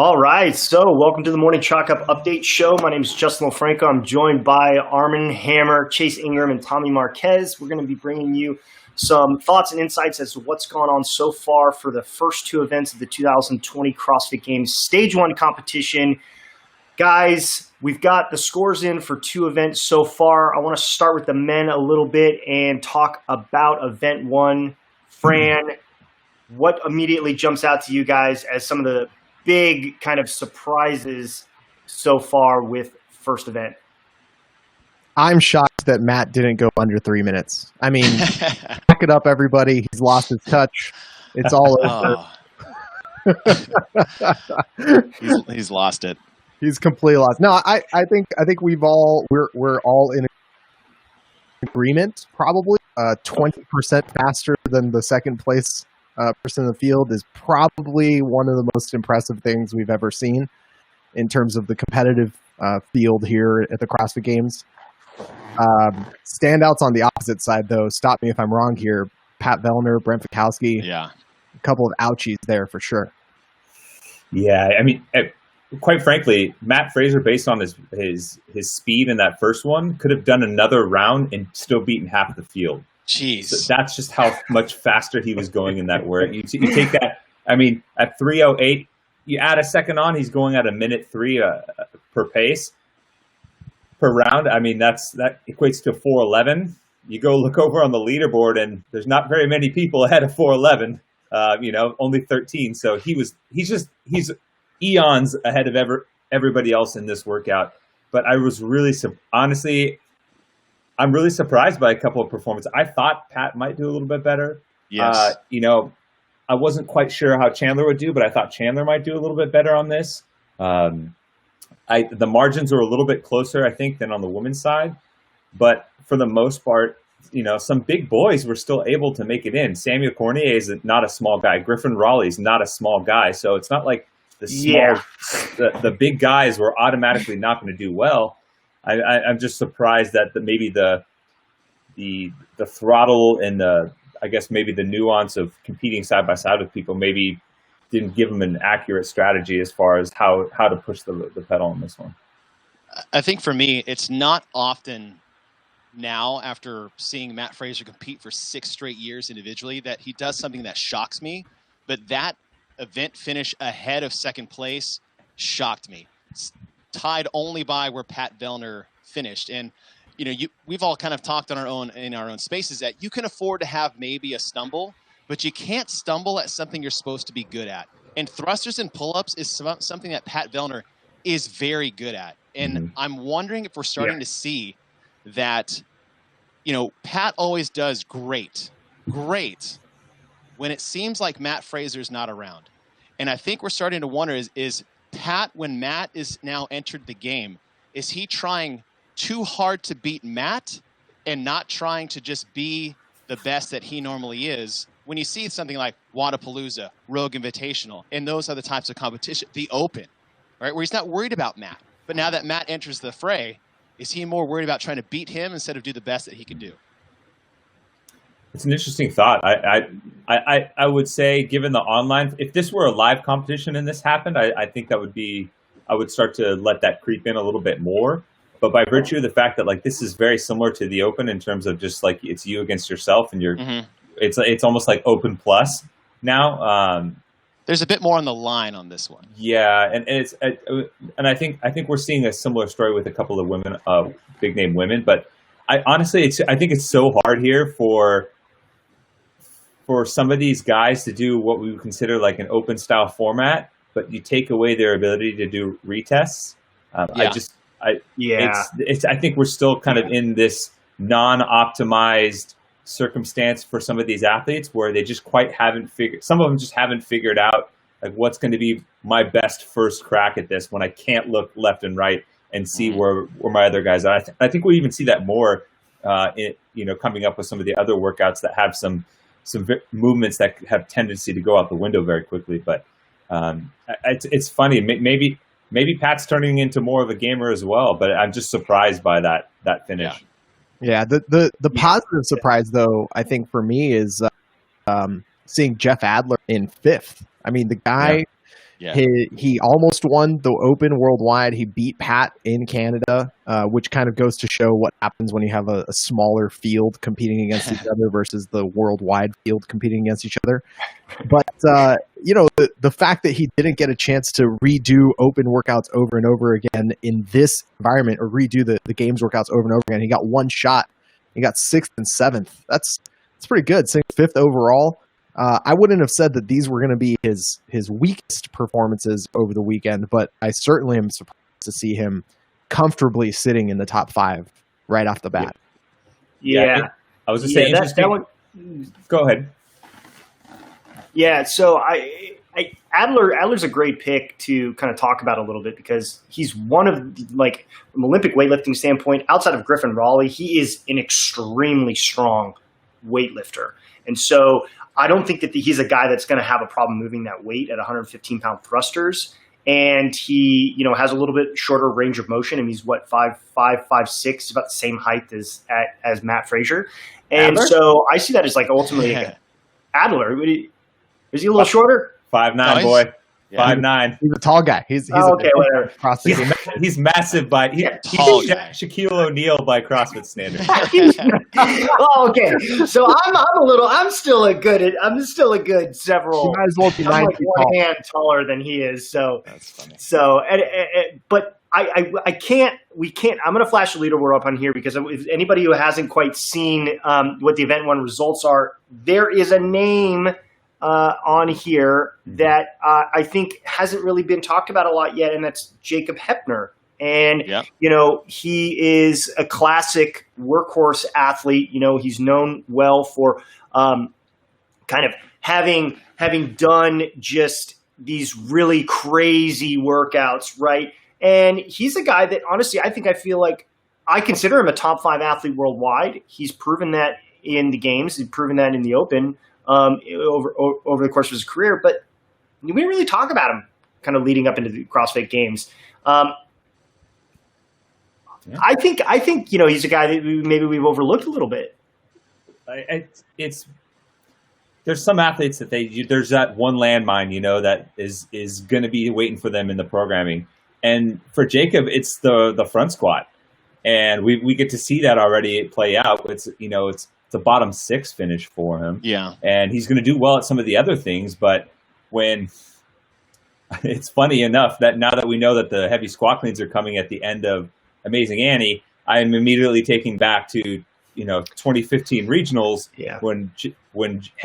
All right, so welcome to the Morning Chalk Up Update Show. My name is Justin LoFranco. I'm joined by Armen, Hammer, Chase Ingraham, and Tommy Marquez. We're going to be bringing you some thoughts and insights as to what's gone on so far for the first two events of the 2020 CrossFit Games Stage 1 competition. Guys, we've got the scores in for two events so far. I want to start with the men a little bit and talk about event one. Fran, what immediately jumps out to you guys as some of the big kind of surprises so far with first event? I'm shocked that Matt didn't go under 3 minutes. I mean, back it up, everybody. He's lost his touch. It's all over. He's lost it. He's completely lost. No, I think we're all in agreement. Probably 20% faster than the second place person in the field is probably one of the most impressive things we've ever seen in terms of the competitive field here at the CrossFit Games. Standouts on the opposite side, though. Stop me if I'm wrong here. Pat Vellner, Brent Fikowski. Yeah, a couple of ouchies there for sure. Yeah, I mean, quite frankly, Matt Fraser, based on his speed in that first one, could have done another round and still beaten half the field. Jeez. So that's just how much faster he was going in that work. You take that, I mean, at 3:08, you add a second on, he's going at a minute 3 per pace per round. I mean, that equates to 4:11. You go look over on the leaderboard, and there's not very many people ahead of 4:11. Only 13. So he's eons ahead of everybody else in this workout. But I was really honestly, I'm really surprised by a couple of performances. I thought Pat might do a little bit better. Yes. I wasn't quite sure how Chandler would do, but I thought Chandler might do a little bit better on this. The margins were a little bit closer, I think, than on the women's side. But for the most part, some big boys were still able to make it in. Samuel Cornier is not a small guy. Griffin Raleigh's not a small guy. So it's not like the big guys were automatically not going to do well. I'm just surprised that maybe the throttle and maybe the nuance of competing side by side with people maybe didn't give them an accurate strategy as far as how to push the pedal on this one. I think for me, it's not often now, after seeing Matt Fraser compete for 6 straight years individually, that he does something that shocks me. But that event finish ahead of second place shocked me. It's tied only by where Pat Vellner finished. And we've all kind of talked in our own spaces that you can afford to have maybe a stumble, but you can't stumble at something you're supposed to be good at. And thrusters and pull-ups is something that Pat Vellner is very good at. And I'm wondering if we're starting to see that, Pat always does great when it seems like Matt Fraser's not around. And I think we're starting to wonder is Pat, when Matt is now entered the game, is he trying too hard to beat Matt and not trying to just be the best that he normally is? When you see something like Wadapalooza, Rogue Invitational, and those other types of competition, the Open, right, where he's not worried about Matt. But now that Matt enters the fray, is he more worried about trying to beat him instead of do the best that he can do? It's an interesting thought. I would say, given the online, if this were a live competition and this happened, I think I would start to let that creep in a little bit more. But by virtue of the fact that this is very similar to the Open in terms of just it's you against yourself, and it's almost like Open Plus now. There's a bit more on the line on this one. Yeah, and I think we're seeing a similar story with a couple of women, big name women. But I think it's so hard here for some of these guys to do what we would consider like an open style format, but you take away their ability to do retests. I think we're still kind of in this non-optimized circumstance for some of these athletes where they just some of them just haven't figured out what's going to be my best first crack at this when I can't look left and right and see where my other guys are. I think we even see that more coming up with some of the other workouts that have some movements that have tendency to go out the window very quickly. But it's funny. Maybe Pat's turning into more of a gamer as well, but I'm just surprised by that finish. Yeah. The positive surprise, though, I think for me is seeing Jeff Adler in 5th. I mean, the guy Yeah. He almost won the Open worldwide. He beat Pat in Canada, which kind of goes to show what happens when you have a smaller field competing against each other versus the worldwide field competing against each other. But, the fact that he didn't get a chance to redo Open workouts over and over again in this environment, or redo the Games workouts over and over again, he got one shot. He got 6th and 7th. That's pretty good. 5th overall. I wouldn't have said that these were going to be his weakest performances over the weekend, but I certainly am surprised to see him comfortably sitting in the top 5 right off the bat. Yeah. I was just saying, go ahead. Yeah, so Adler's a great pick to kind of talk about a little bit, because he's one of, like, from an Olympic weightlifting standpoint, outside of Griffin Raleigh, he is an extremely strong weightlifter. And so I don't think that he's a guy that's going to have a problem moving that weight at 115-pound thrusters. And he, has a little bit shorter range of motion. I mean, he's 5'5", 5'6", about the same height as Matt Fraser. And Adler? So I see that as, like, ultimately Adler. Is he a little shorter? 5'9", boy. 5'9". He's a tall guy. He's okay, whatever. He's massive by he's Shaquille O'Neal by CrossFit standards. Okay. So I'm still a good several. You might as well be I'm 9 like feet one tall. hand taller than he is. So That's funny. So but I can't. We can't. I'm going to flash the leaderboard up on here, because if anybody who hasn't quite seen what the event 1 results are, there is a name on here that I think hasn't really been talked about a lot yet, and that's Jacob Hepner. And, he is a classic workhorse athlete. He's known well for kind of having done just these really crazy workouts, right? And he's a guy that, honestly, I feel like I consider him a top 5 athlete worldwide. He's proven that in the Games. He's proven that in the Open. Over the course of his career, but we didn't really talk about him kind of leading up into the CrossFit Games. I think he's a guy that maybe we've overlooked a little bit. There's some athletes that there's that one landmine that is going to be waiting for them in the programming, and for Jacob it's the front squat, and we get to see that already play out. It's a bottom 6 finish for him. Yeah. And he's going to do well at some of the other things. But when it's funny enough that now that we know that the heavy squat cleans are coming at the end of Amazing Annie, I am immediately taking back to, 2015 regionals when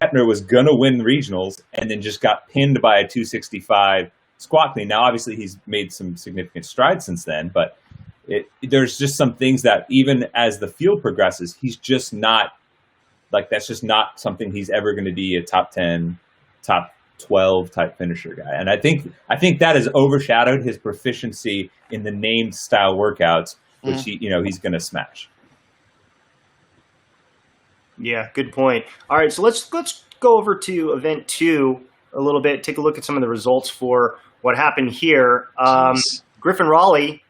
Hepner was going to win regionals and then just got pinned by a 265 squat clean. Now, obviously he's made some significant strides since then, but there's just some things that even as the field progresses, he's just not, like, that's just not something he's ever going to be a top 10, top 12 type finisher guy. And I think that has overshadowed his proficiency in the named style workouts, which he's going to smash. Yeah, good point. All right, so let's go over to event 2 a little bit, take a look at some of the results for what happened here. Griffin Raleigh,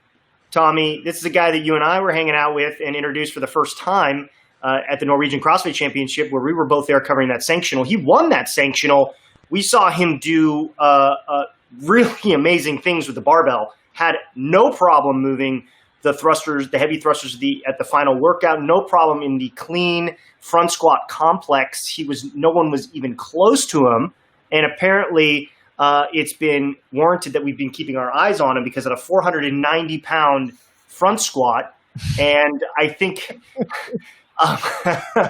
Tommy, this is a guy that you and I were hanging out with and introduced for the first time at the Norwegian CrossFit Championship, where we were both there covering that sanctional. He won that sanctional. We saw him do really amazing things with the barbell. Had no problem moving the thrusters, the heavy thrusters at the final workout. No problem in the clean front squat complex. No one was even close to him. And apparently it's been warranted that we've been keeping our eyes on him, because at a 490-pound front squat, and I think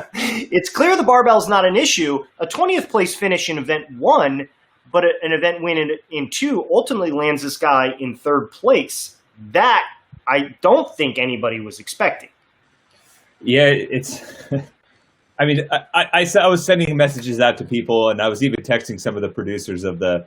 it's clear the barbell is not an issue. A 20th place finish in event 1, but an event win in 2 ultimately lands this guy in 3rd place. That I don't think anybody was expecting. Yeah, it's. I mean, I was sending messages out to people, and I was even texting some of the producers of the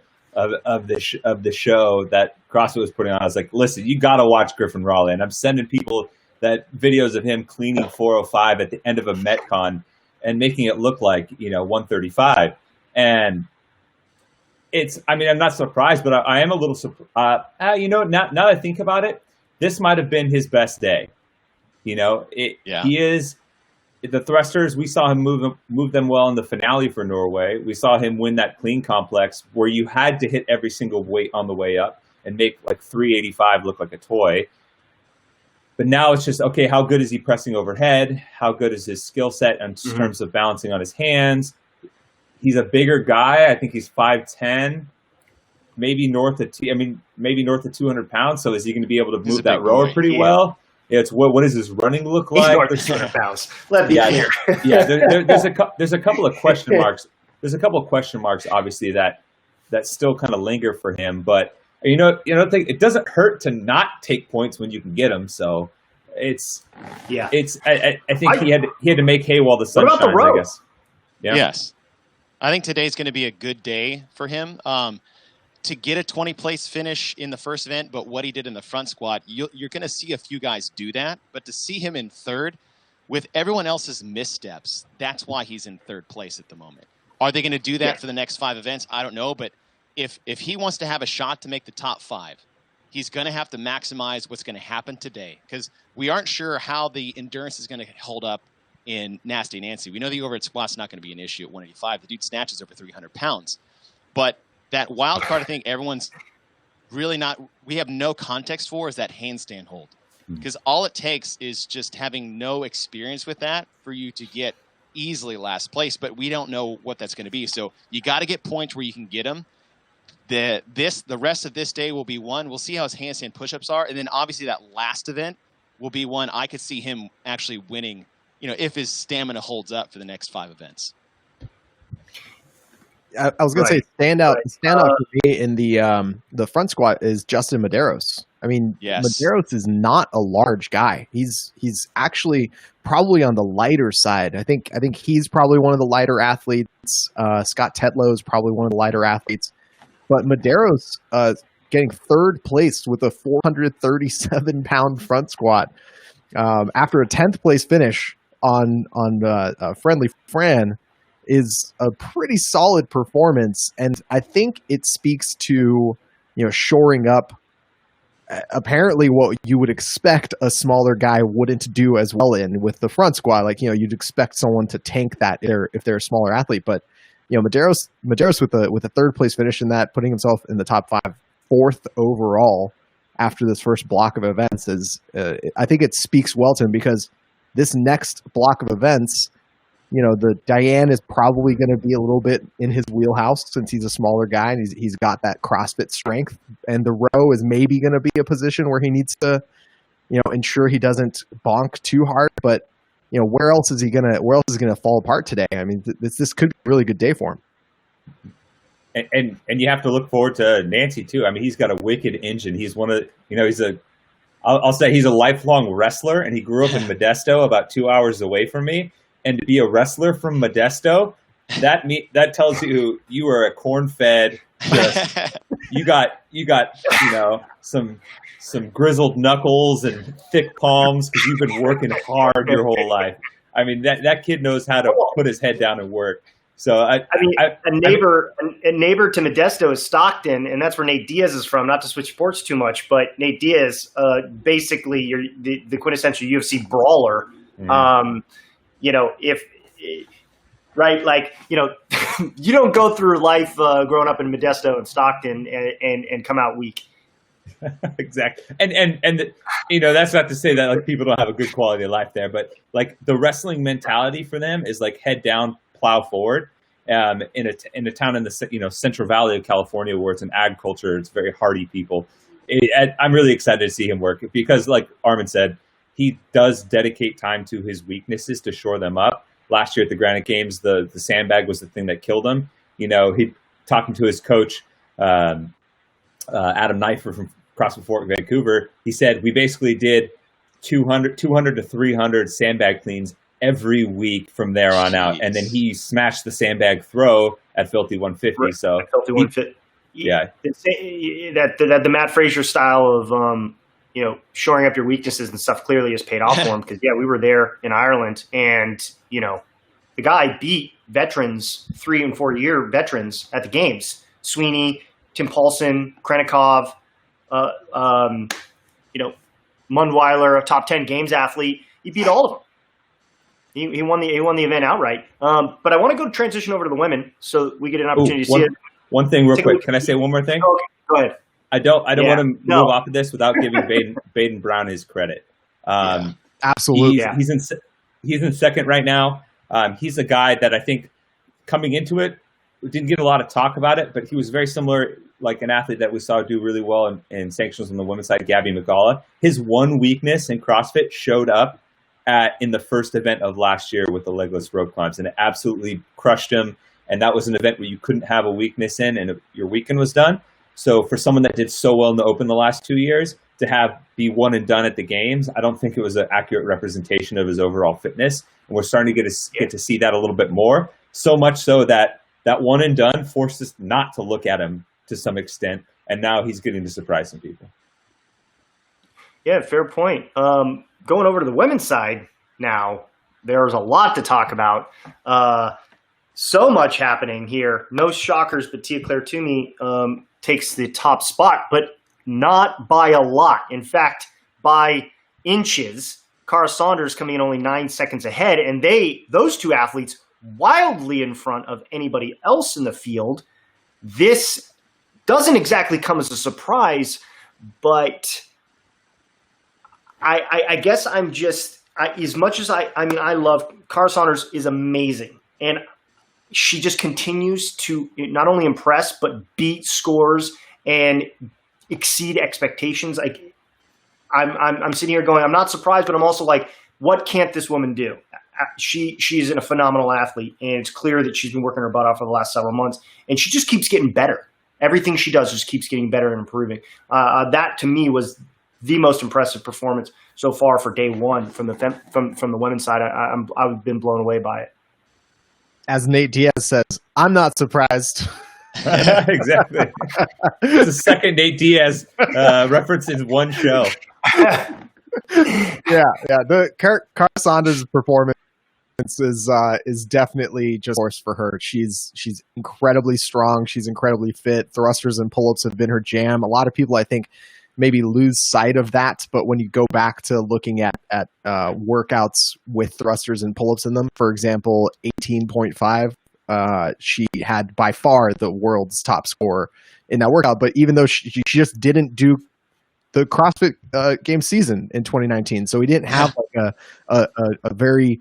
show that CrossFit was putting on. I was like, "Listen, you got to watch Griffin Raleigh," and I'm sending people that videos of him cleaning 405 at the end of a Metcon and making it look like 135. And I'm not surprised, but I am a little surprised. Now that I think about it, this might have been his best day. He is the thrusters, we saw him move them well in the finale for Norway. We saw him win that clean complex where you had to hit every single weight on the way up and make like 385 look like a toy. But now it's just, okay, how good is he pressing overhead? How good is his skill set in terms of balancing on his hands? He's a bigger guy. I think he's 5'10", maybe north of 200 pounds. So is he going to be able to move that rower pretty well? Yeah, it's what does his running look like? He's north of 200 pounds. Let me clear. Yeah, there's a couple of question marks. There's a couple of question marks, obviously, that still kind of linger for him. But it doesn't hurt to not take points when you can get them. So I think he had to make hay while the sun shines, I guess. Yeah. Yes, I think today's going to be a good day for him. To get a 20-place finish in the first event, but what he did in the front squat, you're going to see a few guys do that. But to see him in third, with everyone else's missteps, that's why he's in third place at the moment. Are they going to do that for the next 5 events? I don't know. But if he wants to have a shot to make the top 5, he's going to have to maximize what's going to happen today. Because we aren't sure how the endurance is going to hold up in Nasty Nancy. We know the overhead squat's not going to be an issue at 185. The dude snatches over 300 pounds. But that wild card, I think everyone's really not – we have no context for is that handstand hold. Because all it takes is just having no experience with that for you to get easily last place. But we don't know what that's going to be. So you got to get points where you can get them. The rest of this day will be one. We'll see how his handstand push-ups are. And then obviously that last event will be one I could see him actually winning, if his stamina holds up for the next 5 events. I was going to say standout for me in the front squat is Justin Medeiros. I mean, Medeiros is not a large guy. He's actually probably on the lighter side. I think he's probably one of the lighter athletes. Scott Tetlow is probably one of the lighter athletes. But Medeiros getting third place with a 437-pound front squat after a 10th place finish on Friendly Fran is a pretty solid performance, and I think it speaks to shoring up apparently what you would expect a smaller guy wouldn't do as well in with the front squat. Like you'd expect someone to tank that if they're a smaller athlete, but Medeiros with a third place finish in that, putting himself in the top 5, 4th overall after this first block of events is I think it speaks well to him, because this next block of events, the Diane is probably going to be a little bit in his wheelhouse since he's a smaller guy and he's got that CrossFit strength. And the row is maybe going to be a position where he needs to, ensure he doesn't bonk too hard. But where else is he gonna fall apart today? I mean, this could be a really good day for him. And you have to look forward to Nancy too. I mean, he's got a wicked engine. He's I'll say he's a lifelong wrestler, and he grew up in Modesto, about 2 hours away from me. And to be a wrestler from Modesto, that tells you you are a corn-fed. You got some grizzled knuckles and thick palms because you've been working hard your whole life. I mean, that kid knows how to put his head down and work. So a neighbor to Modesto is Stockton, and that's where Nate Diaz is from. Not to switch sports too much, but Nate Diaz, basically, you're the quintessential UFC brawler. You don't go through life growing up in Modesto and Stockton and come out weak. Exactly. And that's not to say that like people don't have a good quality of life there, but like the wrestling mentality for them is like head down, plow forward. In a town in the Central Valley of California where it's an ag culture, it's very hardy people. I'm really excited to see him work because, like Armen said, he does dedicate time to his weaknesses to shore them up. Last year at the Granite Games, the sandbag was the thing that killed him. He talking to his coach, Adam Knifer from CrossFit Fort Vancouver. He said we basically did 200 to 300 sandbag cleans every week from there on out, and then he smashed the sandbag throw at Filthy 150. Right. So Filthy 150, that the Matt Fraser style of shoring up your weaknesses and stuff clearly has paid off for him, because we were there in Ireland, and the guy beat veterans, 3 and 4 year veterans at the games. Sweeney, Tim Paulson, Krenikov, Mundweiler, a top 10 games athlete. He beat all of them. He won the event outright. But I want to go transition over to the women so we get an opportunity to see it. One thing real quick. Can I say one more thing? Okay, go ahead. I don't want to move off of this without giving Baden Brown his credit. Absolutely. He's in second right now. He's a guy that I think coming into it didn't get a lot of talk about it, but he was very similar, like an athlete that we saw do really well in sanctions on the women's side, Gabby Magala. His one weakness in CrossFit showed up in the first event of last year with the legless rope climbs, and it absolutely crushed him. And that was an event where you couldn't have a weakness in, and your weekend was done. So for someone that did so well in the Open the last 2 years, to be one and done at the games, I don't think it was an accurate representation of his overall fitness. And we're starting to get to see that a little bit more. So much so that one and done forced us not to look at him to some extent. And now he's getting to surprise some people. Yeah, fair point. Going over to the women's side now, there's a lot to talk about. So much happening here. No shockers, but Tia-Clair Toomey takes the top spot, but not by a lot. In fact, by inches. Cara Saunders coming in only 9 seconds ahead, and those two athletes wildly in front of anybody else in the field. This doesn't exactly come as a surprise, but I guess I'm just as much as I love Cara Saunders is amazing, and she just continues to not only impress but beat scores and exceed expectations. Like I'm sitting here going, I'm not surprised, but I'm also like, what can't this woman do? She's a phenomenal athlete, and it's clear that she's been working her butt off for the last several months, and she just keeps getting better. Everything she does just keeps getting better and improving. That to me was the most impressive performance so far for day one from the women's side. I've been blown away by it. As Nate Diaz says, I'm not surprised. Exactly. It's the second Nate Diaz reference in one show. Yeah. The Cara Saunders' performance is definitely just a force for her. She's incredibly strong. She's incredibly fit. Thrusters and pull-ups have been her jam. A lot of people, I think, maybe lose sight of that, but when you go back to looking at workouts with thrusters and pull-ups in them, for example, 18.5, she had by far the world's top score in that workout. But even though she just didn't do the CrossFit Games season in 2019, so we didn't have like a very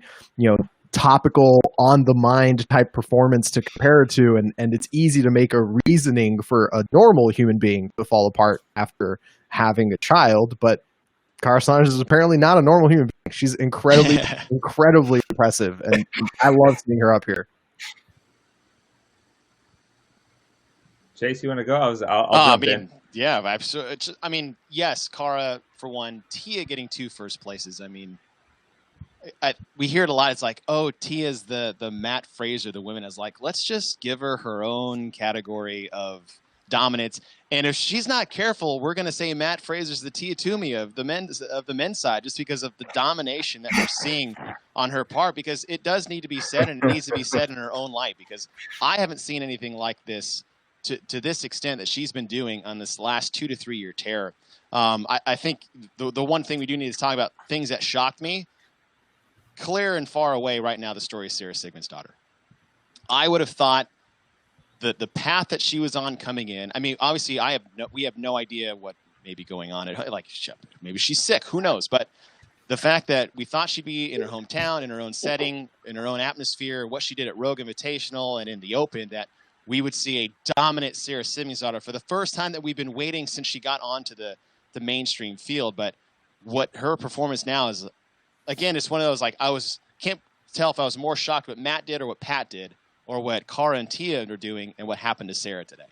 topical, on the mind type performance to compare it to, and it's easy to make a reasoning for a normal human being to fall apart after having a child. But Cara Saunders is apparently not a normal human being. She's incredibly impressive, and I love seeing her up here. Chase, you want to go? I'll jump in. Yeah, yes, Cara for one. Tia getting 2 first places. We hear it a lot. It's like, oh, Tia's the Matt Fraser, the women, is like, let's just give her own category of dominance. And if she's not careful, we're going to say Matt Fraser's the Tia Toomey of the men's side, just because of the domination that we're seeing on her part. Because it does need to be said, and it needs to be said in her own light. Because I haven't seen anything like this to this extent that she's been doing on this last 2 to 3 year tear. I think the one thing we do need to talk about, things that shocked me. Clear and far away right now, the story of Sarah Sigmund's daughter. I would have thought the path that she was on coming in. Obviously, we have no idea what may be going on. Maybe she's sick. Who knows? But the fact that we thought she'd be in her hometown, in her own setting, in her own atmosphere, what she did at Rogue Invitational and in the Open, that we would see a dominant Sarah Sigmund's daughter for the first time that we've been waiting since she got onto the mainstream field. But what her performance now is. Again, it's one of those, can't tell if I was more shocked what Matt did or what Pat did or what Cara and Tia are doing and what happened to Sarah today.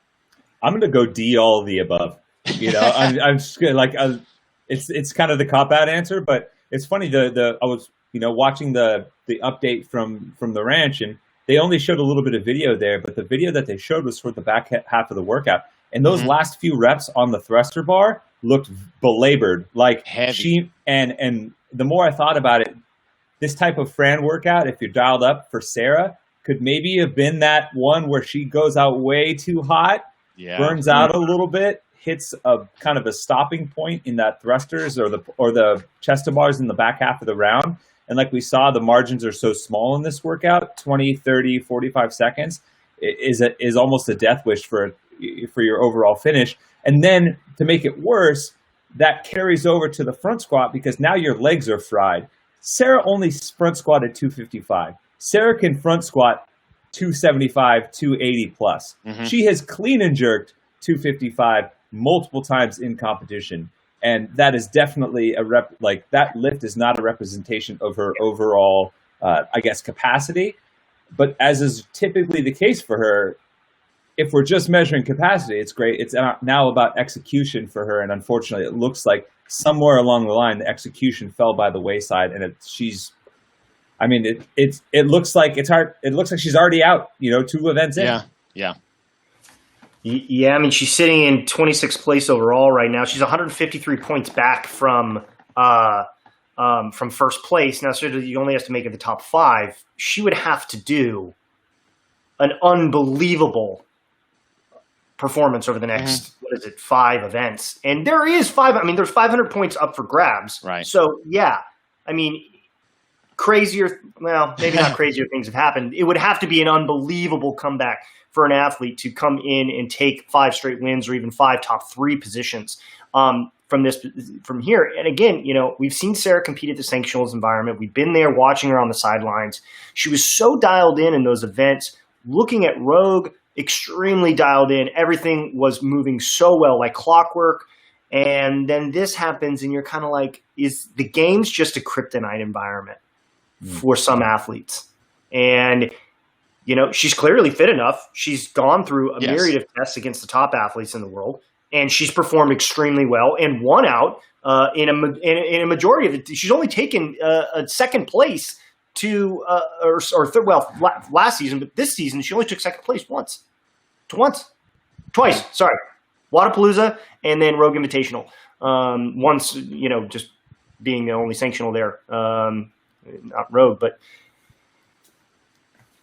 I'm going to go D, all of the above. I'm just gonna, it's kind of the cop-out answer, but it's funny. I was, watching the update from the ranch, and they only showed a little bit of video there, but the video that they showed was for the back half of the workout. And those last few reps on the thruster bar looked belabored, like heavy. And the more I thought about it, this type of Fran workout, if you're dialed up for Sarah, could maybe have been that one where she goes out way too hot, burns out a little bit, hits a kind of a stopping point in that thrusters or the chest to bars in the back half of the round, And like we saw, the margins are so small in this workout, 20, 30, 45 seconds is almost a death wish for your overall finish. And then to make it worse, that carries over to the front squat because now your legs are fried. Sarah only front squatted 255. Sarah can front squat 275, 280 plus. Mm-hmm. She has clean and jerked 255 multiple times in competition. And that is definitely that lift is not a representation of her overall, capacity. But as is typically the case for her, if we're just measuring capacity, it's great. It's now about execution for her. And unfortunately, it looks like somewhere along the line, the execution fell by the wayside. And it looks like it's hard. It looks like she's already out, 2 events in. Yeah. Yeah, I mean, she's sitting in 26th place overall right now. She's 153 points back from first place. Now, so you only have to make it the top 5. She would have to do an unbelievable performance over the next, 5 events. And there's 500 points up for grabs. Right. So, yeah, I mean, maybe not crazier things have happened. It would have to be an unbelievable comeback for an athlete to come in and take 5 straight wins or even 5 top 3 positions from here. And again, we've seen Sarah compete at the sanctionals environment. We've been there watching her on the sidelines. She was so dialed in those events. Looking at Rogue, extremely dialed in. Everything was moving so well, like clockwork. And then this happens, and you're kind of like, is the games just a kryptonite environment for some athletes? And she's clearly fit enough. She's gone through a myriad of tests against the top athletes in the world, and she's performed extremely well and won out in a majority of it. She's only taken a second place last season, but this season she only took second place twice. Sorry, Wadapalooza and then Rogue Invitational. Once, just being the only sanctional there, not Rogue, but.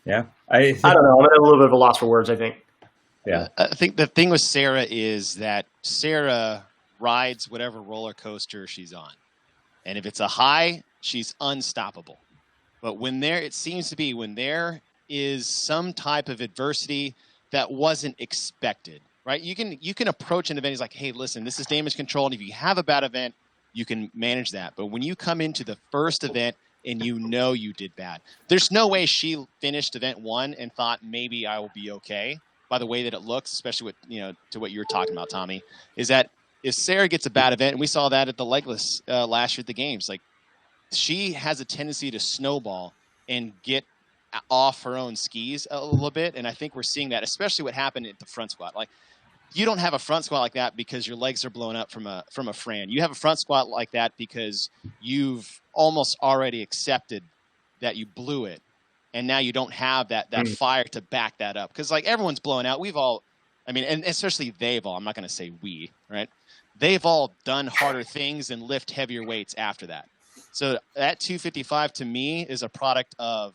Yeah, I don't know. I'm at a little bit of a loss for words, I think. Yeah. I think the thing with Sarah is that Sarah rides whatever roller coaster she's on. And if it's a high, she's unstoppable. But when there is some type of adversity that wasn't expected, right? You can approach an event. He's like, hey, listen, this is damage control. And if you have a bad event, you can manage that. But when you come into the first event and you did bad, there's no way she finished event 1 and thought maybe I will be okay. By the way that it looks, especially with, to what you were talking about, Tommy, is that if Sarah gets a bad event, and we saw that at the legless last year at the games, like she has a tendency to snowball and get off her own skis a little bit. And I think we're seeing that, especially what happened at the front squat. Like, you don't have a front squat like that because your legs are blown up from a Fran. You have a front squat like that because you've almost already accepted that you blew it. And now you don't have that fire to back that up. Because, like, everyone's blown out. We've all, and especially they've all, I'm not going to say we, right? They've all done harder things and lift heavier weights after that. So that 255 to me is a product of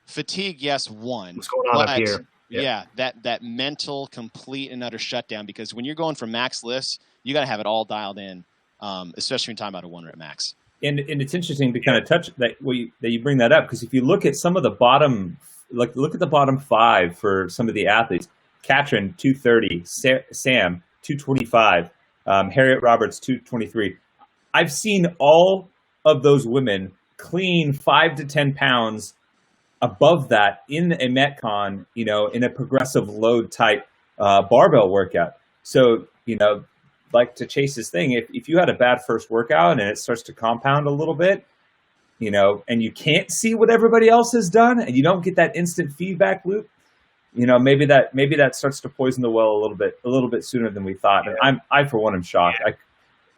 fatigue, yes, one. What's going on up here? Yeah, that mental, complete and utter shutdown. Because when you're going for max lifts, you got to have it all dialed in, especially when you're talking about a 1 rep max. And it's interesting to kind of touch that you bring that up, because if you look at some of the bottom, look at the bottom 5 for some of the athletes: Katrin 230, Sam 225, Harriet Roberts 223. I've seen all of those women clean 5 to 10 pounds above that in a Metcon, in a progressive load type barbell workout. So, like to Chase's thing, if you had a bad first workout and it starts to compound a little bit, and you can't see what everybody else has done and you don't get that instant feedback loop, maybe that starts to poison the well a little bit sooner than we thought. Yeah. And I for one am shocked.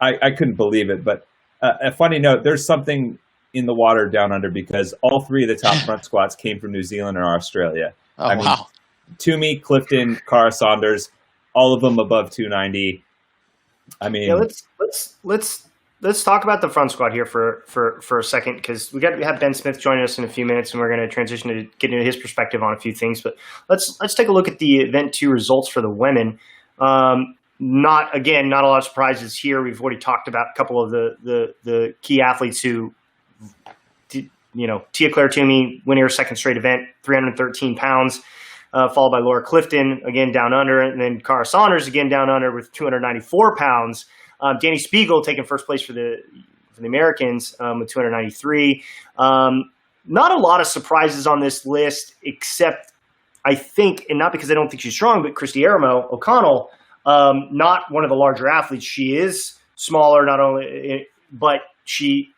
I couldn't believe it. But a funny note, there's something in the water down under, because all 3 of the top front squats came from New Zealand or Australia. Wow. Toomey, Clifton, Cara Saunders, all of them above 290. Let's talk about the front squat here for a second, because we have Ben Smith joining us in a few minutes, and we're going to transition to get into his perspective on a few things. But let's take a look at the event 2 results for the women. Not a lot of surprises here. We've already talked about a couple of the key athletes who Tia Claire Toomey winning her second straight event, 313 pounds, followed by Laura Clifton, again down under, and then Cara Saunders, again down under with 294 pounds. Danny Spiegel taking first place for the Americans with 293. Not a lot of surprises on this list, except I think, and not because I don't think she's strong, but Christy Aramo O'Connell, not one of the larger athletes. She is smaller, not only, but she,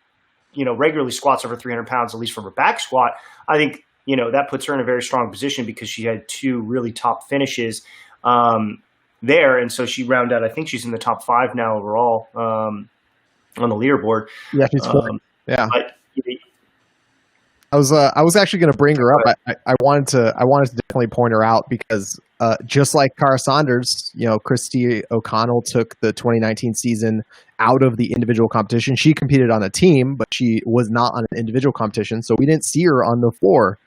regularly squats over 300 pounds, at least from her back squat. I think, that puts her in a very strong position because she had two really top finishes there. And so she rounded out, I think she's in the top 5 now overall on the leaderboard. Yeah, she's cool. Yeah. But, I was actually going to bring her up. I wanted to definitely point her out because just like Cara Saunders, Christy O'Connell took the 2019 season out of the individual competition. She competed on a team, but she was not on an individual competition, so we didn't see her on the floor.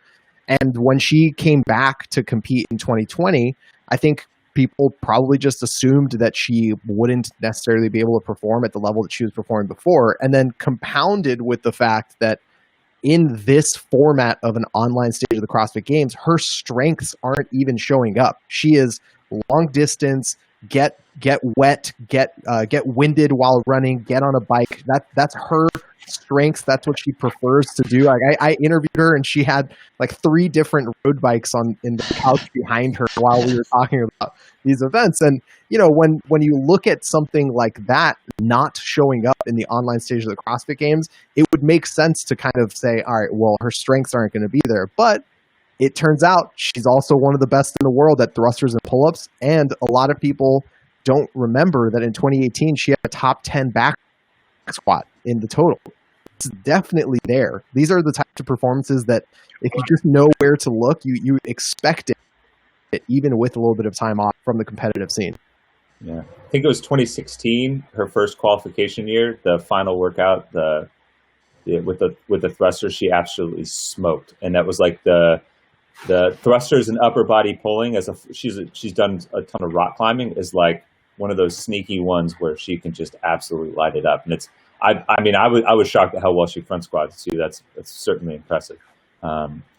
And when she came back to compete in 2020, I think people probably just assumed that she wouldn't necessarily be able to perform at the level that she was performing before, and then compounded with the fact that in this format of an online stage of the CrossFit Games, her strengths aren't even showing up. She is long distance, get wet, get winded while running, get on a bike. That's her strengths. That's what she prefers to do. Like I interviewed her and she had like 3 different road bikes in the couch behind her while we were talking about these events. And when you look at something like that not showing up in the online stage of the CrossFit Games, it would make sense to kind of say, all right, well, her strengths aren't going to be there. But it turns out she's also one of the best in the world at thrusters and pull-ups. And a lot of people don't remember that in 2018, she had a top 10 back squat in the total. It's definitely there. These are the types of performances that if you just know where to look, you expect it, even with a little bit of time off from the competitive scene. Yeah, I think it was 2016, her first qualification year, the final workout, with the thrusters, she absolutely smoked, and that was like the thrusters and upper body pulling. She's done a ton of rock climbing, is like one of those sneaky ones where she can just absolutely light it up, and it's. I was shocked at how well she front squats too. That's certainly impressive.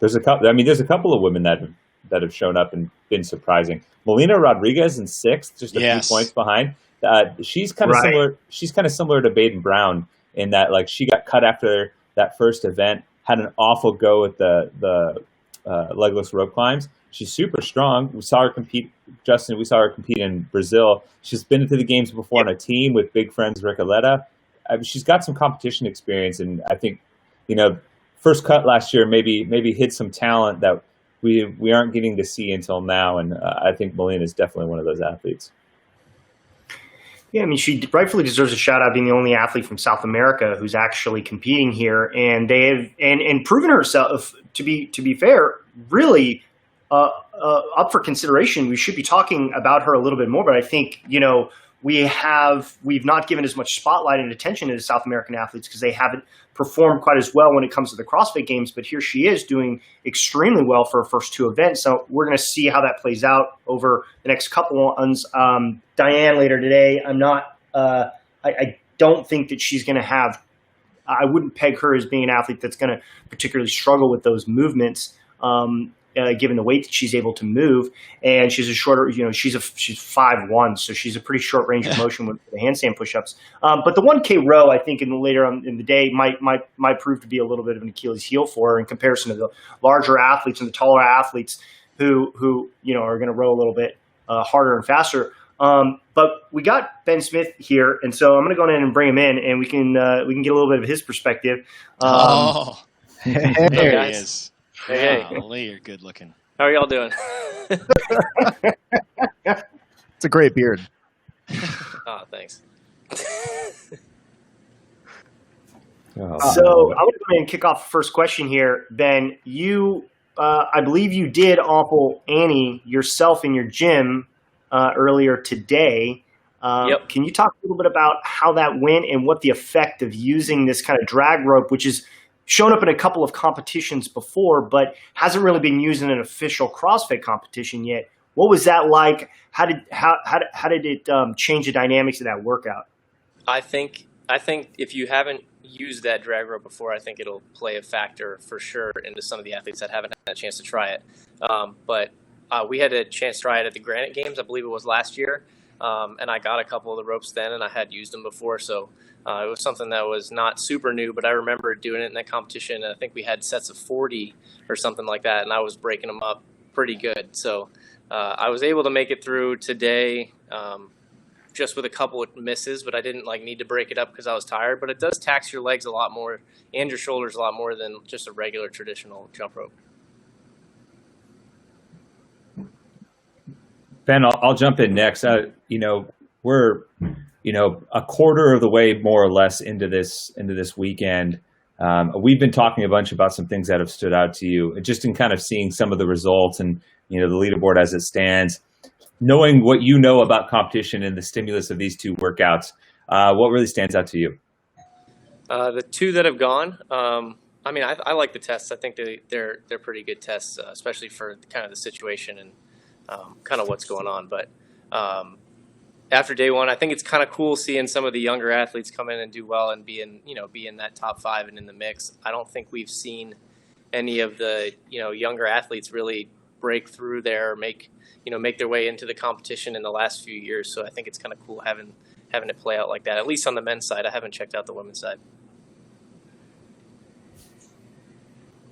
There's a couple of women that have shown up and been surprising. Molina Rodriguez in 6th, just a few points behind. She's kind of similar. She's kind of similar to Baden Brown in that, like, she got cut after that first event, had an awful go at the legless rope climbs. She's super strong. We saw her compete, Justin. We saw her compete in Brazil. She's been to the games before on a team with big friends Recoleta. She's got some competition experience, and I think, first cut last year maybe hid some talent that we aren't getting to see until now, and I think Molina is definitely one of those athletes. Yeah, I mean, she rightfully deserves a shout out, being the only athlete from South America who's actually competing here, and they have and proven herself to be fair, really up for consideration. We should be talking about her a little bit more, but I think we've not given as much spotlight and attention to the South American athletes because they haven't performed quite as well when it comes to the CrossFit Games. But here she is doing extremely well for her first 2 events. So we're going to see how that plays out over the next couple ones. Diane later today. I don't think that she's going to have. I wouldn't peg her as being an athlete that's going to particularly struggle with those movements. Given the weight that she's able to move, and she's a shorter, she's 5'1", so she's a pretty short range of motion with the handstand push-ups. But the 1K row, I think, later on in the day might prove to be a little bit of an Achilles heel for her in comparison to the larger athletes and the taller athletes who are going to row a little bit harder and faster. But we got Ben Smith here, and so I'm going to go ahead and bring him in, and we can get a little bit of his perspective. There he is. Hey. Golly, you're good looking. How are y'all doing? It's a great beard. Oh, thanks. So I'm going to go ahead and kick off the first question here. Ben, you, I believe you did Awful Annie yourself in your gym earlier today. Yep. Can you talk a little bit about how that went and what the effect of using this kind of drag rope, which is shown up in a couple of competitions before, but hasn't really been used in an official CrossFit competition yet. What was that like? How did it change the dynamics of that workout? I think if you haven't used that drag rope before, I think it'll play a factor for sure into some of the athletes that haven't had a chance to try it. But we had a chance to try it at the Granite Games, I believe it was last year, and I got a couple of the ropes then, and I had used them before, so it was something that was not super new, but I remember doing it in that competition, and I think we had sets of 40 or something like that, and I was breaking them up pretty good. So I was able to make it through today just with a couple of misses, but I didn't need to break it up because I was tired. But it does tax your legs a lot more and your shoulders a lot more than just a regular traditional jump rope. Ben, I'll jump in next. We're a quarter of the way more or less into this weekend. We've been talking a bunch about some things that have stood out to you, just in kind of seeing some of the results and the leaderboard as it stands. Knowing what you know about competition and the stimulus of these two workouts, what really stands out to you? The two that have gone, I like the tests. I think they're pretty good tests, especially for kind of the situation and kind of what's going on. But after day one, I think it's kind of cool seeing some of the younger athletes come in and do well and be in that top 5 and in the mix. I don't think we've seen any of the younger athletes really break through there or make their way into the competition in the last few years. So I think it's kind of cool having it play out like that, at least on the men's side. I haven't checked out the women's side.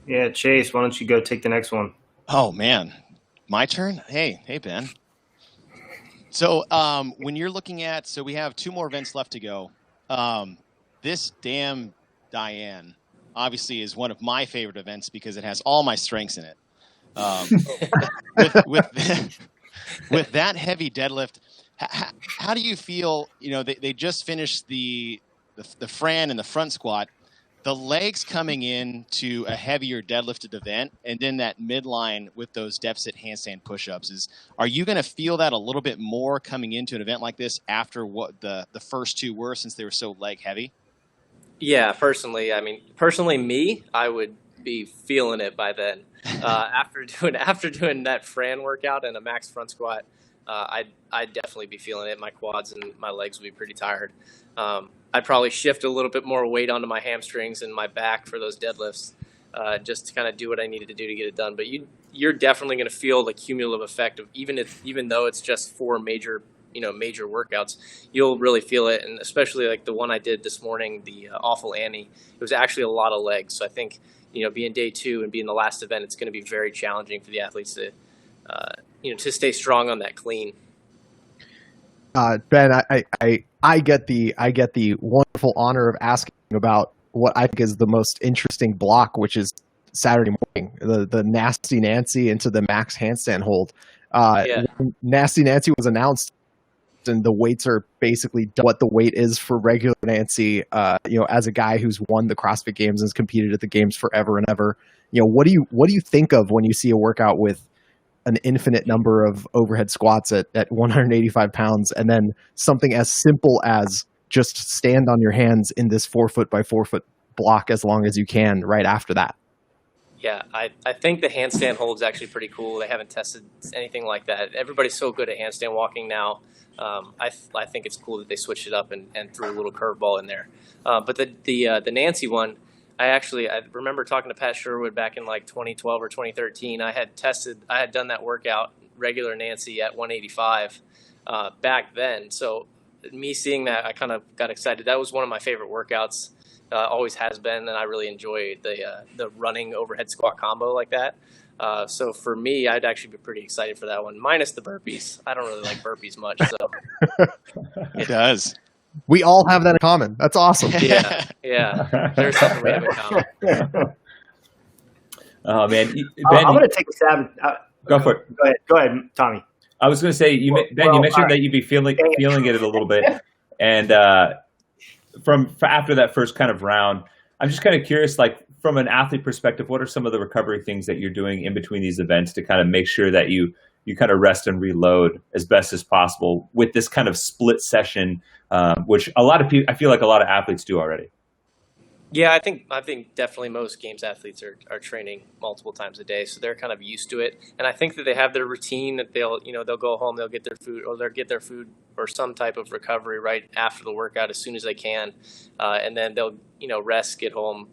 Yeah, Chase, why don't you go take the next one? Oh, man. My turn? Hey, Ben. So when you're looking at, so we have 2 more events left to go. This damn Diane obviously is one of my favorite events because it has all my strengths in it. With that heavy deadlift, how do you feel? They just finished the Fran and the front squat. The legs coming in to a heavier deadlifted event, and then that midline with those deficit handstand push-ups. Are you going to feel that a little bit more coming into an event like this after what the first 2 were, since they were so leg heavy? Yeah, personally, I would be feeling it by then. After doing that Fran workout and a max front squat, I'd definitely be feeling it. My quads and my legs would be pretty tired. I'd probably shift a little bit more weight onto my hamstrings and my back for those deadlifts, just to kind of do what I needed to do to get it done. But you're definitely going to feel the cumulative effect of even though it's just 4 major workouts, you'll really feel it. And especially like the one I did this morning, the Awful Annie, it was actually a lot of legs. So I think, being day 2 and being the last event, it's going to be very challenging for the athletes to stay strong on that clean. Ben, I get the wonderful honor of asking about what I think is the most interesting block, which is Saturday morning, the Nasty Nancy into the max handstand hold. When Nasty Nancy was announced, and the weights are basically what the weight is for regular Nancy. As a guy who's won the CrossFit Games and has competed at the games forever and ever, what do you think of when you see a workout with an infinite number of overhead squats at 185 pounds, and then something as simple as just stand on your hands in this 4 foot by 4 foot block as long as you can right after that? Yeah, I think the handstand hold's actually pretty cool. They haven't tested anything like that. Everybody's so good at handstand walking now. I think it's cool that they switched it up and threw a little curveball in there. But the Nancy one, I remember talking to Pat Sherwood back in 2012 or 2013. I had done that workout, regular Nancy at 185 back then. So me seeing that, I kind of got excited. That was one of my favorite workouts, always has been, and I really enjoy the running overhead squat combo like that. So for me, I'd actually be pretty excited for that one, minus the burpees. I don't really like burpees much. So it does. We all have that in common. That's awesome. Yeah. There's something we have in common. Oh man, Ben, I'm going to take a stab. Go for it. Go ahead, Tommy. I was going to say, you mentioned that you'd be feeling it a little bit, and from after that first kind of round, I'm just kind of curious, from an athlete perspective, what are some of the recovery things that you're doing in between these events to kind of make sure that you kind of rest and reload as best as possible with this kind of split session, which a lot of people, I feel like a lot of athletes do already? Yeah, I think definitely most games athletes are training multiple times a day, so they're kind of used to it. And I think that they have their routine that they'll go home, they'll get their food, or they'll get their food or some type of recovery right after the workout as soon as they can, and then they'll rest, get home,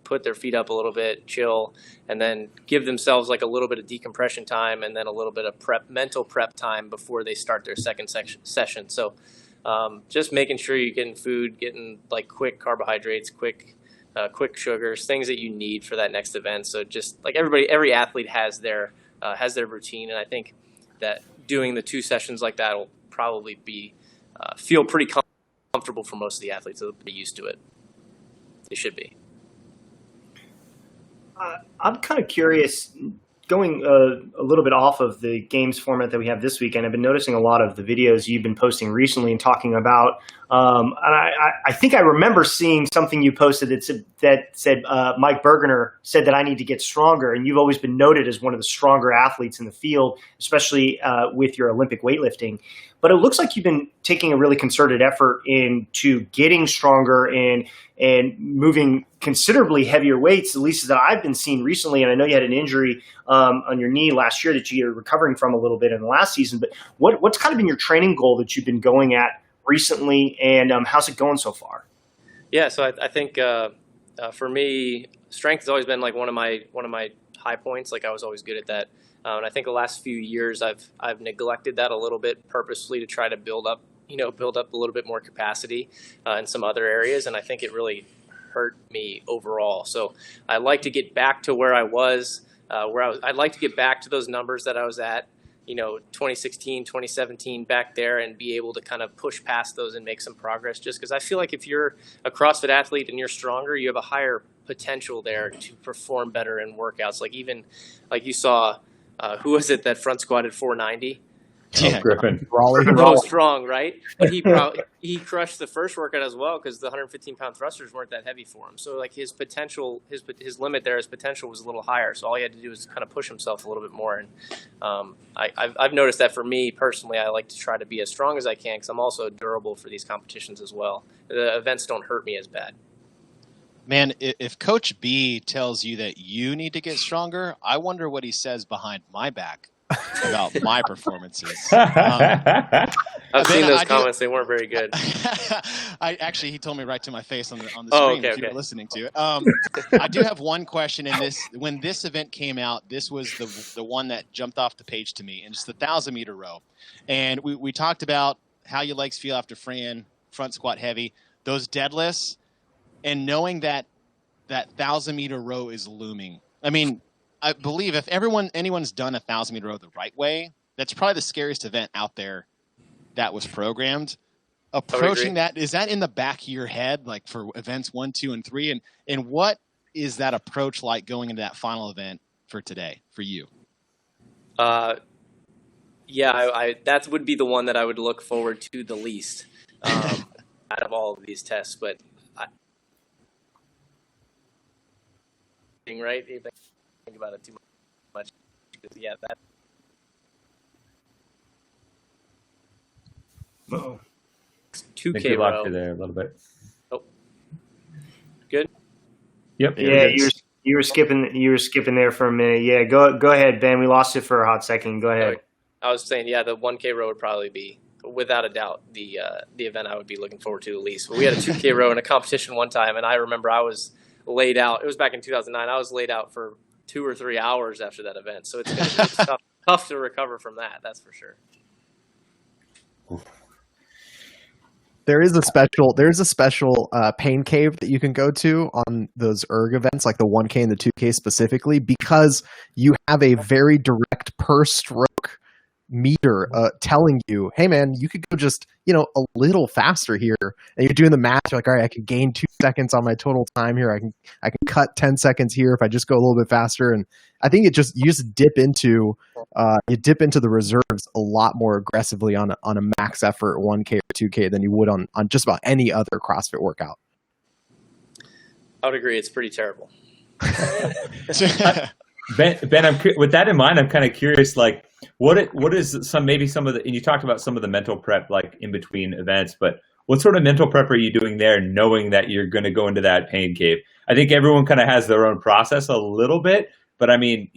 put their feet up a little bit, chill, and then give themselves like a little bit of decompression time, and then a little bit of mental prep time before they start their second session. So just making sure you're getting food, getting like quick carbohydrates, quick sugars, things that you need for that next event. So just like every athlete has their routine, and I think that doing the 2 sessions like that will probably feel pretty comfortable for most of the athletes. They'll be used to it. They should be. I'm kind of curious, going a little bit off of the games format that we have this weekend. I've been noticing a lot of the videos you've been posting recently and talking about. And I think I remember seeing something you posted that said Mike Bergener said that I need to get stronger. And you've always been noted as one of the stronger athletes in the field, especially with your Olympic weightlifting. But it looks like you've been taking a really concerted effort into getting stronger and moving considerably heavier weights, at least that I've been seeing recently. And I know you had an injury on your knee last year that you're recovering from a little bit in the last season. But what's kind of been your training goal that you've been going at recently, and how's it going so far? Yeah, so I think for me, strength has always been like one of my high points. Like I was always good at that. And I think the last few years I've neglected that a little bit purposefully to try to build up a little bit more capacity in some other areas. And I think it really hurt me overall. So I'd like to get back to where I was, I'd like to get back to those numbers that I was at, 2016, 2017 back there, and be able to kind of push past those and make some progress, just because I feel like if you're a CrossFit athlete and you're stronger, you have a higher potential there to perform better in workouts. Like even like you saw, who was it that front squatted 490? Yeah, Griffin. Raleigh strong, right? But he crushed the first workout as well because the 115-pound thrusters weren't that heavy for him. So like his potential, his limit there, his potential was a little higher. So all he had to do was kind of push himself a little bit more. And I've noticed that for me personally, I like to try to be as strong as I can because I'm also durable for these competitions as well. The events don't hurt me as bad. Man, if Coach B tells you that you need to get stronger, I wonder what he says behind my back about my performances. I've seen those comments. They weren't very good. He told me right to my face on the screen if you were listening to it. I do have one question in this. When this event came out, this was the one that jumped off the page to me, and it's the 1,000-meter row. And we talked about how your legs feel after front squat heavy, those deadlifts, and knowing that 1,000-meter row is looming. I mean, I believe if anyone's done a 1,000-meter row the right way, that's probably the scariest event out there that was programmed. Approaching that, is that in the back of your head, like for events 1, 2, and 3? And what is that approach like going into that final event for today for you? That would be the one that I would look forward to the least out of all of these tests. But right? You think about it too much. Yeah, that. Uh-oh. 2K row. You there a little bit. Oh, good. Yep. Yeah, you were skipping there for a minute. Yeah, go ahead, Ben. We lost it for a hot second. Go ahead. I was saying, the 1K row would probably be, without a doubt, the event I would be looking forward to the least. But we had a 2K row in a competition one time, and I remember I was laid out. It was back in 2009. I was laid out for 2 or 3 hours after that event. So it's tough to recover from that. That's for sure. There is a special pain cave that you can go to on those erg events, like the 1K and the 2K specifically, because you have a very direct per stroke meter telling you, hey man, you could go just a little faster here, and you're doing the math. You're like, all right, I could gain 2 seconds on my total time here. I can cut 10 seconds here if I just go a little bit faster. And I think you just dip into the reserves a lot more aggressively on a max effort 1K or 2K than you would on just about any other CrossFit workout. I would agree. It's pretty terrible. Ben, with that in mind, I'm kind of curious, like, what is some of the, and you talked about some of the mental prep, like in between events, but What sort of mental prep are you doing there, knowing that you're going to go into that pain cave? I think everyone kind of has their own process a little bit, but I mean,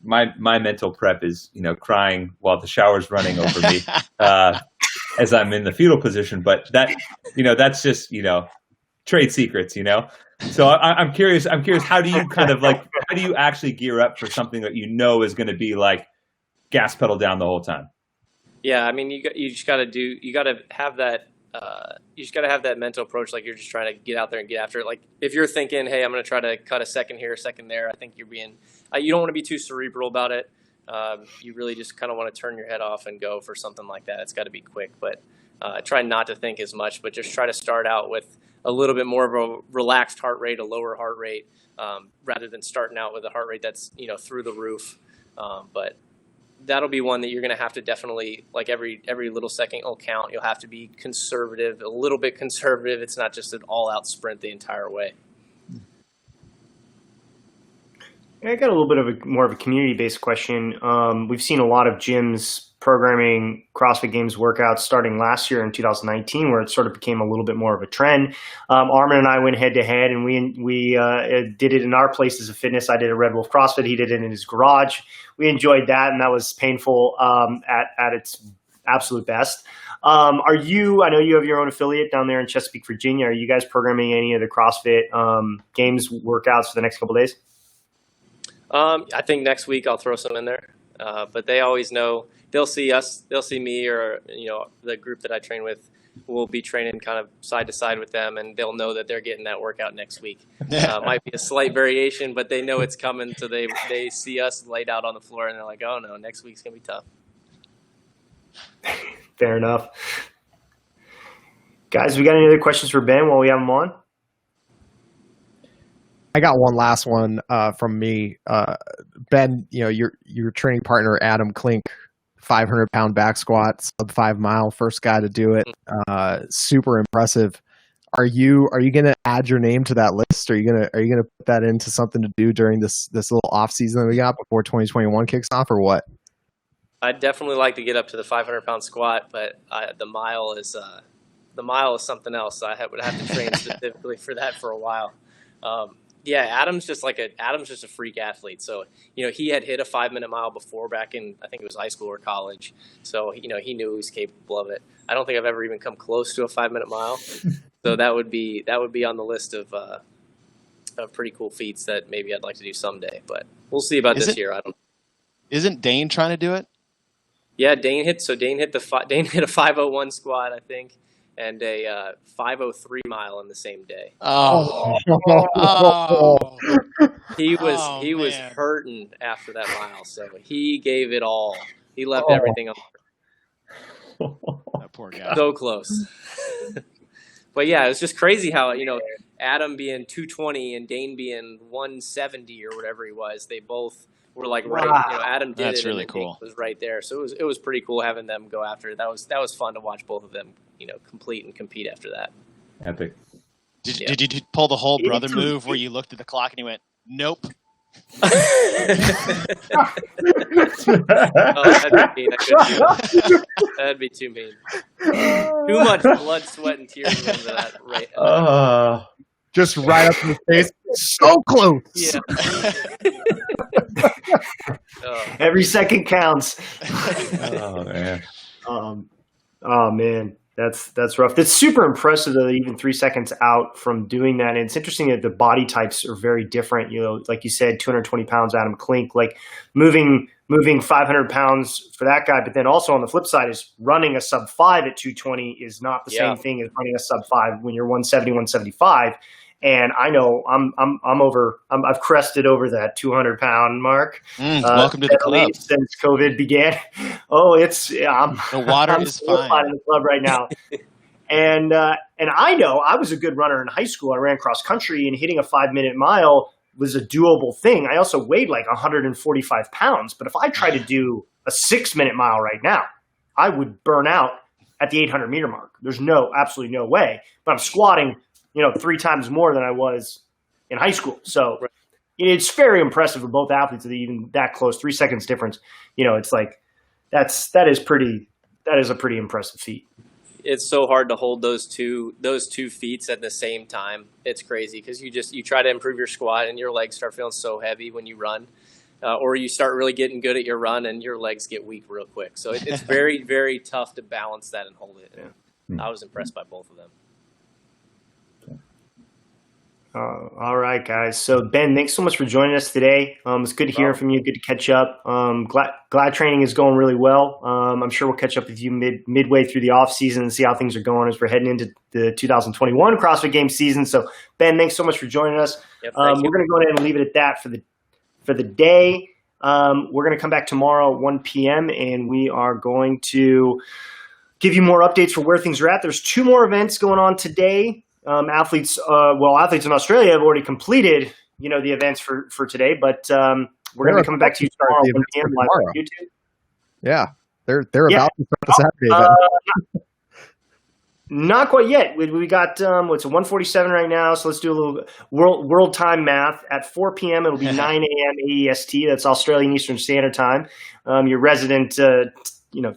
my mental prep is, crying while the shower's running over me as I'm in the fetal position. But that's just, trade secrets, So I'm curious. How do you how do you actually gear up for something that is going to be like gas pedal down the whole time? Yeah, I mean, you just got to have that. You just got to have that mental approach, like you're just trying to get out there and get after it. Like if you're thinking, hey, I'm going to try to cut a second here, a second there, I think you don't want to be too cerebral about it. You really just kind of want to turn your head off and go for something like that. It's got to be quick, but try not to think as much, but just try to start out with a little bit more of a relaxed heart rate, a lower heart rate, rather than starting out with a heart rate that's, through the roof. But that'll be one that you're going to have to definitely, like every little second will count. You'll have to be conservative, a little bit conservative. It's not just an all-out sprint the entire way. I got a little bit of more of a community-based question. We've seen a lot of gyms programming CrossFit Games workouts starting last year in 2019, where it sort of became a little bit more of a trend. Armen and I went head-to-head, and we did it in our places of fitness. I did a Red Wolf CrossFit. He did it in his garage. We enjoyed that, and that was painful at its absolute best. I know you have your own affiliate down there in Chesapeake, Virginia. Are you guys programming any of the CrossFit Games workouts for the next couple of days? I think next week I'll throw some in there, but they always know. They'll see us, they'll see me, or the group that I train with. We'll be training kind of side to side with them, and they'll know that they're getting that workout next week. Might be a slight variation, but they know it's coming, so they see us laid out on the floor, and they're like, "Oh no, next week's gonna be tough." Fair enough, guys. We got any other questions for Ben while we have him on? I got one last one from me. Ben, your training partner, Adam Klink, 500-pound back squat, sub 5 mile, first guy to do it. Super impressive. Are you going to add your name to that list? Are you going to put that into something to do during this little off season that we got before 2021 kicks off, or what? I'd definitely like to get up to the 500-pound squat, but the mile is something else. I would have to train specifically for that for a while. Yeah, Adam's just a freak athlete. So, he had hit a 5-minute mile before back in, I think it was high school or college. So, he knew he was capable of it. I don't think I've ever even come close to a 5-minute mile. So that would be on the list of pretty cool feats that maybe I'd like to do someday. But we'll see about this year. I don't. Isn't Dane trying to do it? Yeah, Dane hit a 501 squat, I think, and a 503 mile in the same day. Oh. He was hurting after that mile, so he gave it all. He left everything on. That poor guy. So close. But yeah, it was just crazy how, Adam being 220 and Dane being 170 or whatever he was, they both were like right. Adam did That's it, really and cool. Dane was right there. So it was pretty cool having them go after it. That was fun to watch both of them, complete and compete after that. Epic. Did you pull the whole brother move where you looked at the clock and you went, nope? That'd be mean. That'd be too mean. Too much blood, sweat, and tears into that. Right. Just right up in the face. So close. Yeah. Every second counts. Oh man. Oh man, that's rough. That's super impressive though, even 3 seconds out from doing that. And it's interesting that the body types are very different. Like you said, 220 pounds, Adam Klink, like moving 500 pounds for that guy. But then also on the flip side is running a sub 5 at 220 is not the same thing as running a sub 5 when you're 170, 175. And I know I've crested over that 200 pound mark. Welcome to the club. Since COVID began. The water is fine in the club right now. And I know I was a good runner in high school. I ran cross country, and hitting a 5-minute mile was a doable thing. I also weighed like 145 pounds. But if I try to do a 6-minute mile right now, I would burn out at the 800 meter mark. There's absolutely no way. But I'm squatting 3 times more than I was in high school. So it's very impressive for both athletes that even that close, 3 seconds difference. It's like that is a pretty impressive feat. it's so hard to hold those two feats at the same time. It's crazy because you try to improve your squat and your legs start feeling so heavy when you run, or you start really getting good at your run and your legs get weak real quick. So it's very, very tough to balance that and hold it. And I was impressed by both of them. All right, guys. So Ben, thanks so much for joining us today. It's good to hear from you. Good to catch up. Glad training is going really well. I'm sure we'll catch up with you midway through the off season and see how things are going as we're heading into the 2021 CrossFit Games season. So Ben, thanks so much for joining us. Yep, we're going to go ahead and leave it at that for the day. We're going to come back tomorrow at 1 p.m. and we are going to give you more updates for where things are at. There's 2 more events going on today. Athletes in Australia have already completed, the events for today, but we're going to be coming back to you tomorrow at 1 p.m. live on YouTube. Yeah, they're about to start the Saturday event. Not quite yet. We got it's a 1:47 right now, so let's do a little world time math. At 4 p.m. it'll be 9 a.m. AEST. That's Australian Eastern Standard Time. Your resident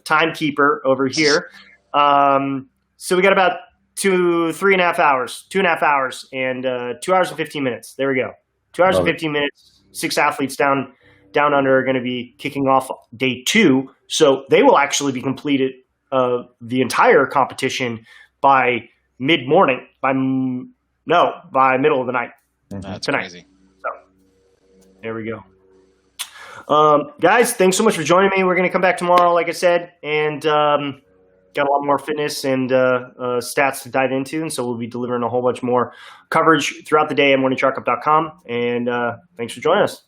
timekeeper over here. So we got about 2.5 hours, and 2 hours and 15 minutes. There we go. 2 hours and 15 minutes. 6 athletes down under are going to be kicking off day 2. So they will actually be completed the entire competition by mid-morning, by middle of the night. That's tonight. Crazy. So there we go. Guys, thanks so much for joining me. We're going to come back tomorrow, like I said, and got a lot more fitness and stats to dive into, and so we'll be delivering a whole bunch more coverage throughout the day at morningchalkup.com. And thanks for joining us.